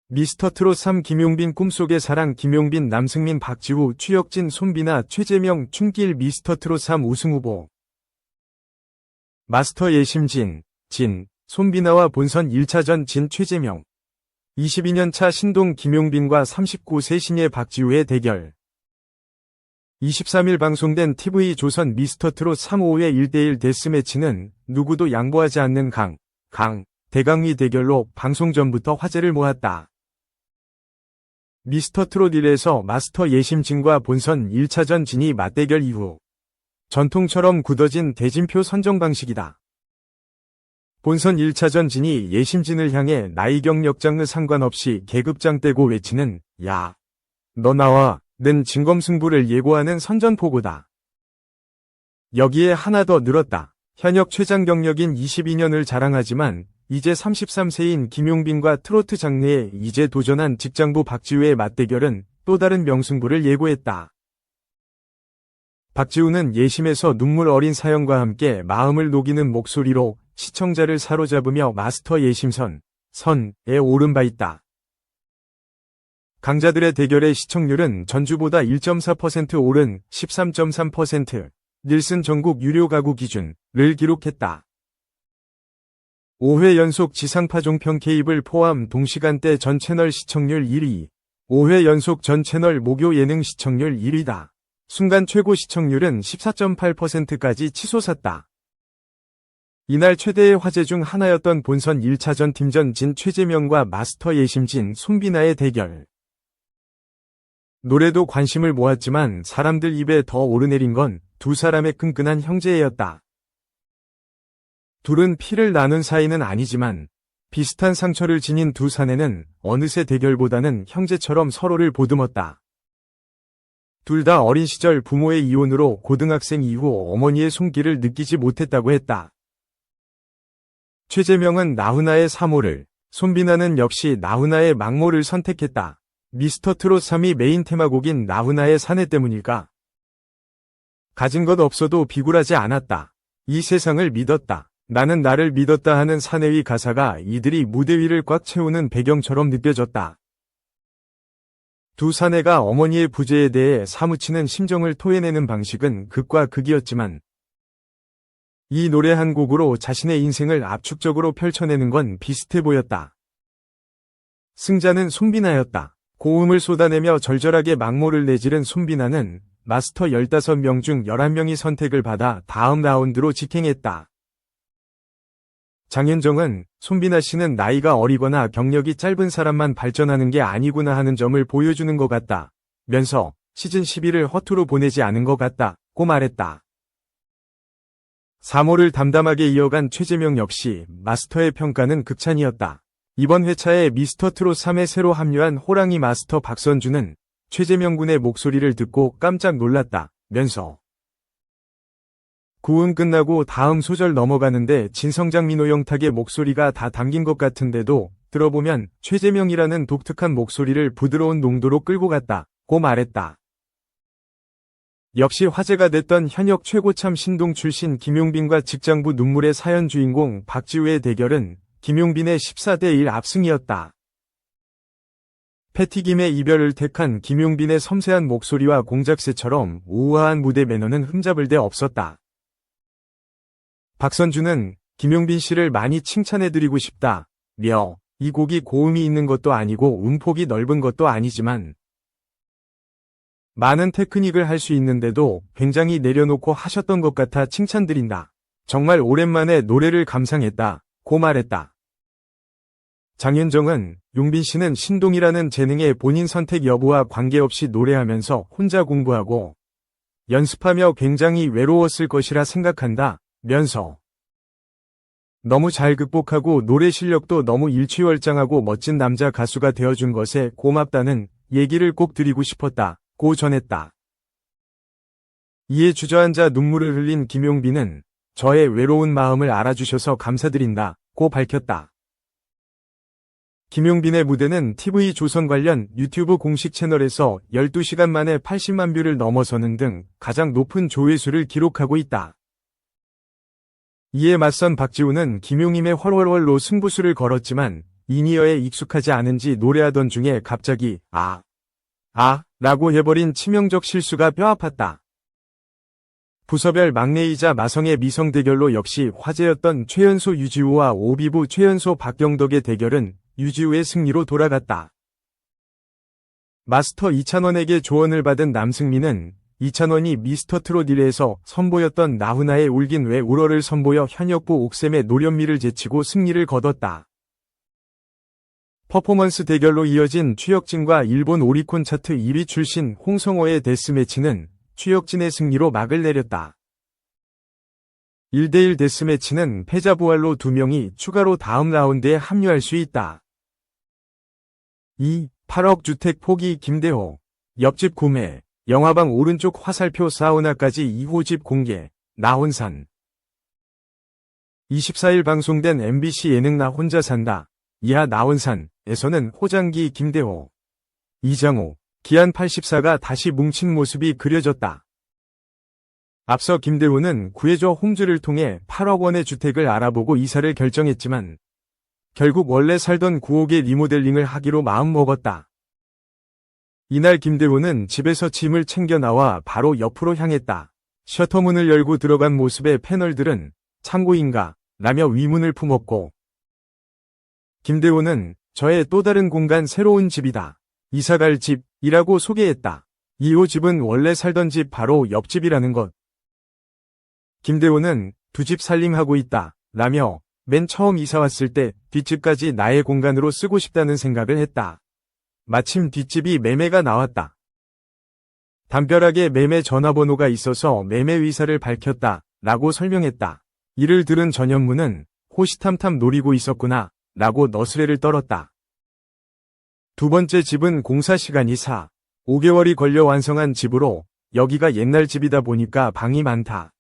미스터트롯 3 김용빈 꿈속의 사랑 김용빈 남승민 박지우 추혁진 손비나 최재명 춘길 미스터트롯 3 우승후보 마스터 예심 진 손비나와 본선 1차전 진 최재명 22년차 신동 김용빈과 39세 신예 박지우의 대결 23일 방송된 TV조선 미스터트롯 3 5회 1대1 데스매치는 누구도 양보하지 않는 대강위 대결로 방송 전부터 화제를 모았다. 미스터트롯 1에서 마스터 예심 진과 본선 1차전 진이 맞대결 이후 전통처럼 굳어진 대진표 선정 방식이다. 본선 1차전 진이 예심진을 향해 나이 경력장르 상관없이 계급장 떼고 외치는 야, 너 나와 는 진검승부를 예고하는 선전포고다. 여기에 하나 더 늘었다. 현역 최장 경력인 22년을 자랑하지만 이제 33세인 김용빈과 트로트 장르에 이제 도전한 직장부 박지우의 맞대결은 또 다른 명승부를 예고했다. 박지우는 예심에서 눈물 어린 사연과 함께 마음을 녹이는 목소리로 시청자를 사로잡으며 마스터 예심선에 오른 바 있다. 강자들의 대결의 시청률은 전주보다 1.4% 오른 13.3%, 닐슨 전국 유료 가구 기준을 기록했다. 5회 연속 지상파 종편 케이블 포함 동시간대 전 채널 시청률 1위, 5회 연속 전 채널 목요 예능 시청률 1위다. 순간 최고 시청률은 14.8%까지 치솟았다. 이날 최대의 화제 중 하나였던 본선 1차전 팀전 진 최재명과 마스터 예심 진 손비나의 대결. 노래도 관심을 모았지만 사람들 입에 더 오르내린 건 두 사람의 끈끈한 형제애였다. 둘은 피를 나눈 사이는 아니지만 비슷한 상처를 지닌 두 사내는 어느새 대결보다는 형제처럼 서로를 보듬었다. 둘 다 어린 시절 부모의 이혼으로 고등학생 이후 어머니의 손길을 느끼지 못했다고 했다. 최재명은 나훈아의 사모를, 손비나는 역시 나훈아의 막모를 선택했다. 미스터트롯 3이 메인 테마곡인 나훈아의 사내 때문일까? 가진 것 없어도 비굴하지 않았다. 이 세상을 믿었다. 나는 나를 믿었다 하는 사내위 가사가 이들이 무대 위를 꽉 채우는 배경처럼 느껴졌다. 두 사내가 어머니의 부재에 대해 사무치는 심정을 토해내는 방식은 극과 극이었지만 이 노래 한 곡으로 자신의 인생을 압축적으로 펼쳐내는 건 비슷해 보였다. 승자는 손비나였다. 고음을 쏟아내며 절절하게 막모를 내지른 손비나는 마스터 15명 중 11명이 선택을 받아 다음 라운드로 직행했다. 장윤정은 손비나 씨는 나이가 어리거나 경력이 짧은 사람만 발전하는 게 아니구나 하는 점을 보여주는 것 같다. 면서 시즌 11을 허투루 보내지 않은 것 같다고 말했다. 사모를 담담하게 이어간 최재명 역시 마스터의 평가는 극찬이었다. 이번 회차에 미스터트롯 3에 새로 합류한 호랑이 마스터 박선주는 최재명 군의 목소리를 듣고 깜짝 놀랐다 면서 구은 끝나고 다음 소절 넘어가는데 진성장 민호영탁의 목소리가 다 담긴 것 같은데도 들어보면 최재명이라는 독특한 목소리를 부드러운 농도로 끌고 갔다고 말했다. 역시 화제가 됐던 현역 최고참 신동 출신 김용빈과 직장부 눈물의 사연 주인공 박지우의 대결은 김용빈의 14대1 압승이었다. 패티김의 이별을 택한 김용빈의 섬세한 목소리와 공작새처럼 우아한 무대 매너는 흠잡을 데 없었다. 박선주는 김용빈 씨를 많이 칭찬해드리고 싶다. 이 곡이 고음이 있는 것도 아니고 음폭이 넓은 것도 아니지만 많은 테크닉을 할 수 있는데도 굉장히 내려놓고 하셨던 것 같아 칭찬드린다. 정말 오랜만에 노래를 감상했다고 말했다. 장윤정은 용빈 씨는 신동이라는 재능의 본인 선택 여부와 관계없이 노래하면서 혼자 공부하고 연습하며 굉장히 외로웠을 것이라 생각한다 면서 너무 잘 극복하고 노래 실력도 너무 일취월장하고 멋진 남자 가수가 되어준 것에 고맙다는 얘기를 꼭 드리고 싶었다고 전했다. 이에 주저앉아 눈물을 흘린 김용빈은 저의 외로운 마음을 알아주셔서 감사드린다고 밝혔다. 김용빈의 무대는 TV조선 관련 유튜브 공식 채널에서 12시간 만에 80만 뷰를 넘어서는 등 가장 높은 조회수를 기록하고 있다. 이에 맞선 박지우는 김용임의 헐헐헐로 승부수를 걸었지만 이니어에 익숙하지 않은지 노래하던 중에 갑자기 라고 해버린 치명적 실수가 뼈아팠다. 부서별 막내이자 마성의 미성 대결로 역시 화제였던 최연소 유지우와 오비부 최연소 박경덕의 대결은 유지우의 승리로 돌아갔다. 마스터 이찬원에게 조언을 받은 남승민은 이찬원이 미스터 트롯 1회에서 선보였던 나훈아의 울긴 왜 울어를 선보여 현역부 옥샘의 노련미를 제치고 승리를 거뒀다. 퍼포먼스 대결로 이어진 추혁진과 일본 오리콘 차트 1위 출신 홍성호의 데스매치는 추혁진의 승리로 막을 내렸다. 1대1 데스매치는 패자 부활로 2명이 추가로 다음 라운드에 합류할 수 있다. 2. 8억 주택 포기 김대호. 옆집 구매. 영화방 오른쪽 화살표 사우나까지 2호집 공개. 나훈산. 24일 방송된 MBC 예능 나 혼자 산다. 이하 나훈산에서는 호장기 김대호, 이장호, 기안 84가 다시 뭉친 모습이 그려졌다. 앞서 김대호는 구해줘 홈즈를 통해 8억 원의 주택을 알아보고 이사를 결정했지만 결국 원래 살던 9옥의 리모델링을 하기로 마음먹었다. 이날 김대호는 집에서 짐을 챙겨 나와 바로 옆으로 향했다. 셔터문을 열고 들어간 모습의 패널들은 창고인가 라며 위문을 품었고, 김대호는 저의 또 다른 공간 새로운 집이다. 이사갈 집이라고 소개했다. 2호 집은 원래 살던 집 바로 옆집이라는 것. 김대호는 두 집 살림하고 있다 라며 맨 처음 이사 왔을 때 뒷집까지 나의 공간으로 쓰고 싶다는 생각을 했다. 마침 뒷집이 매매가 나왔다. 담벼락에 매매 전화번호가 있어서 매매 의사를 밝혔다 라고 설명했다. 이를 들은 전현무는 호시탐탐 노리고 있었구나 라고 너스레를 떨었다. 두 번째 집은 공사 시간이 5개월이 걸려 완성한 집으로 여기가 옛날 집이다 보니까 방이 많다.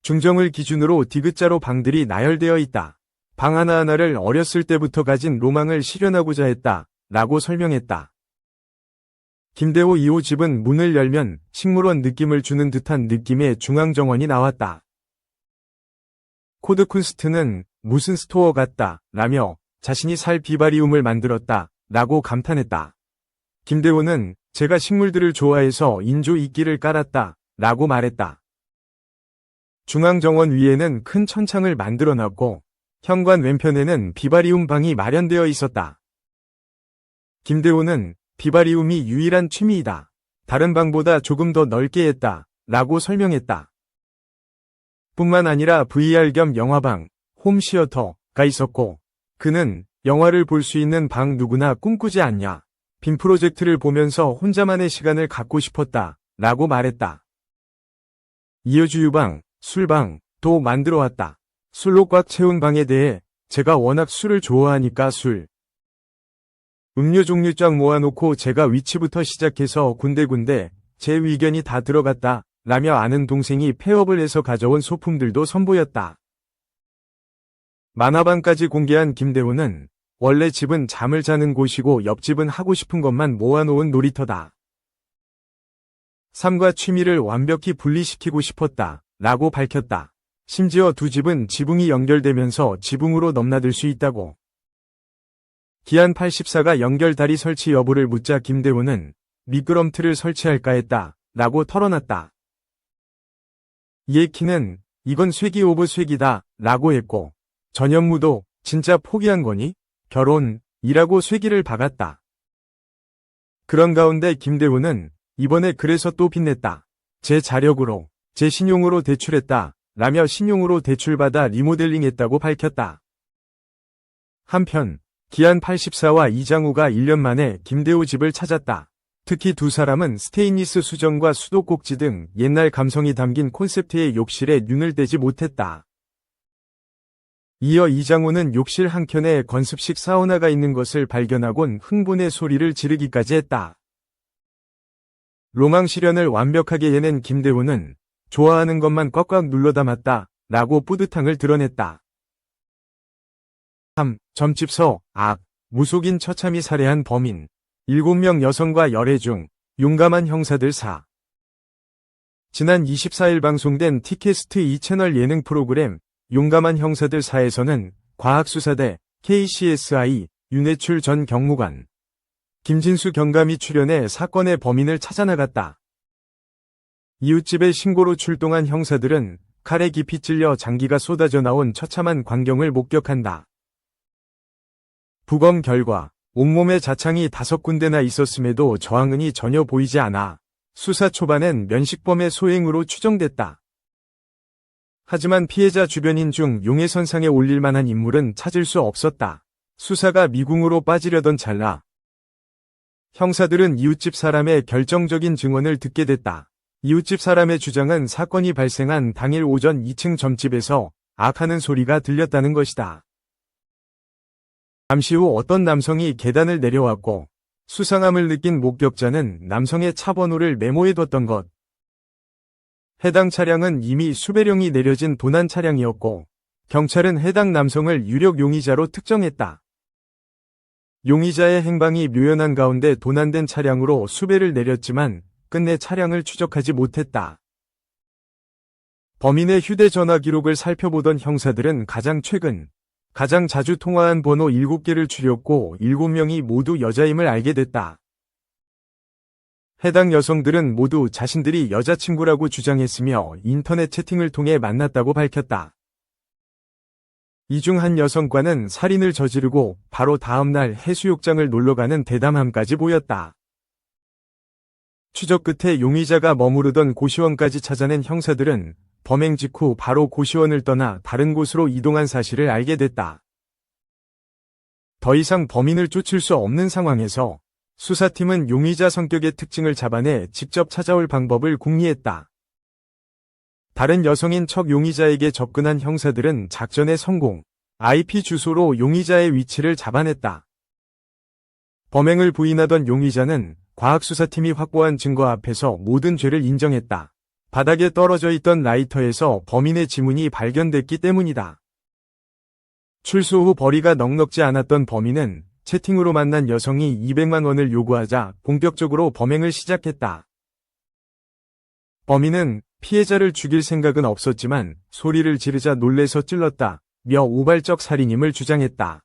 중정을 기준으로 디귿자로 방들이 나열되어 있다. 방 하나하나를 어렸을 때부터 가진 로망을 실현하고자 했다 라고 설명했다. 김대호 2호 집은 문을 열면 식물원 느낌을 주는 듯한 느낌의 중앙정원이 나왔다. 코드쿤스트는 무슨 스토어 같다 라며 자신이 살 비바리움을 만들었다 라고 감탄했다. 김대호는 제가 식물들을 좋아해서 인조 이끼를 깔았다 라고 말했다. 중앙정원 위에는 큰 천창을 만들어놨고 현관 왼편에는 비바리움 방이 마련되어 있었다. 김대호는 비바리움이 유일한 취미이다. 다른 방보다 조금 더 넓게 했다 라고 설명했다. 뿐만 아니라 VR 겸 영화방, 홈시어터가 있었고 그는 영화를 볼 수 있는 방 누구나 꿈꾸지 않냐. 빔 프로젝트를 보면서 혼자만의 시간을 갖고 싶었다 라고 말했다. 이어주 유방, 술방도 만들어 왔다. 술로 꽉 채운 방에 대해 제가 워낙 술을 좋아하니까 술, 음료 종류 쫙 모아놓고 제가 위치부터 시작해서 군데군데 제 의견이 다 들어갔다 라며 아는 동생이 폐업을 해서 가져온 소품들도 선보였다. 만화방까지 공개한 김대호는 원래 집은 잠을 자는 곳이고 옆집은 하고 싶은 것만 모아놓은 놀이터다. 삶과 취미를 완벽히 분리시키고 싶었다 라고 밝혔다. 심지어 두 집은 지붕이 연결되면서 지붕으로 넘나들 수 있다고. 기안 84가 연결다리 설치 여부를 묻자 김대호는 미끄럼틀을 설치할까 했다 라고 털어놨다. 이에키는 이건 쇠기 오브 쇠기다 라고 했고, 전현무도 진짜 포기한 거니? 결혼이라고 쇠기를 박았다. 그런 가운데 김대호는 이번에 그래서 또 빚냈다. 제 자력으로, 제 신용으로 대출했다 라며 신용으로 대출받아 리모델링했다고 밝혔다. 한편 기안 84와 이장우가 1년 만에 김대호 집을 찾았다. 특히 두 사람은 스테인리스 수전과 수도꼭지 등 옛날 감성이 담긴 콘셉트의 욕실에 눈을 떼지 못했다. 이어 이장우는 욕실 한켠에 건습식 사우나가 있는 것을 발견하곤 흥분의 소리를 지르기까지 했다. 로망 실현을 완벽하게 해낸 김대호는 좋아하는 것만 꽉꽉 눌러 담았다 라고 뿌듯함을 드러냈다. 3. 점집서, 무속인 처참히 살해한 범인. 7명 여성과 열애 중 용감한 형사들 4. 지난 24일 방송된 티캐스트 2채널 예능 프로그램 용감한 형사들 4에서는 과학수사대 KCSI, 윤해출 전 경무관, 김진수 경감이 출연해 사건의 범인을 찾아나갔다. 이웃집에 신고로 출동한 형사들은 칼에 깊이 찔려 장기가 쏟아져 나온 처참한 광경을 목격한다. 부검 결과 온몸에 자창이 5군데나 있었음에도 저항은이 전혀 보이지 않아 수사 초반엔 면식범의 소행으로 추정됐다. 하지만 피해자 주변인 중 용의선상에 올릴 만한 인물은 찾을 수 없었다. 수사가 미궁으로 빠지려던 찰나 형사들은 이웃집 사람의 결정적인 증언을 듣게 됐다. 이웃집 사람의 주장은 사건이 발생한 당일 오전 2층 점집에서 악하는 소리가 들렸다는 것이다. 잠시 후 어떤 남성이 계단을 내려왔고 수상함을 느낀 목격자는 남성의 차 번호를 메모해뒀던 것. 해당 차량은 이미 수배령이 내려진 도난 차량이었고 경찰은 해당 남성을 유력 용의자로 특정했다. 용의자의 행방이 묘연한 가운데 도난된 차량으로 수배를 내렸지만 끝내 차량을 추적하지 못했다. 범인의 휴대전화 기록을 살펴보던 형사들은 가장 자주 통화한 번호 7개를 추렸고 7명이 모두 여자임을 알게 됐다. 해당 여성들은 모두 자신들이 여자친구라고 주장했으며 인터넷 채팅을 통해 만났다고 밝혔다. 이 중 한 여성과는 살인을 저지르고 바로 다음 날 해수욕장을 놀러가는 대담함까지 보였다. 추적 끝에 용의자가 머무르던 고시원까지 찾아낸 형사들은 범행 직후 바로 고시원을 떠나 다른 곳으로 이동한 사실을 알게 됐다. 더 이상 범인을 쫓을 수 없는 상황에서 수사팀은 용의자 성격의 특징을 잡아내 직접 찾아올 방법을 궁리했다. 다른 여성인 척 용의자에게 접근한 형사들은 작전에 성공, IP 주소로 용의자의 위치를 잡아냈다. 범행을 부인하던 용의자는 과학수사팀이 확보한 증거 앞에서 모든 죄를 인정했다. 바닥에 떨어져 있던 라이터에서 범인의 지문이 발견됐기 때문이다. 출소 후 벌이가 넉넉지 않았던 범인은 채팅으로 만난 여성이 200만 원을 요구하자 본격적으로 범행을 시작했다. 범인은 피해자를 죽일 생각은 없었지만 소리를 지르자 놀래서 찔렀다며 우발적 살인임을 주장했다.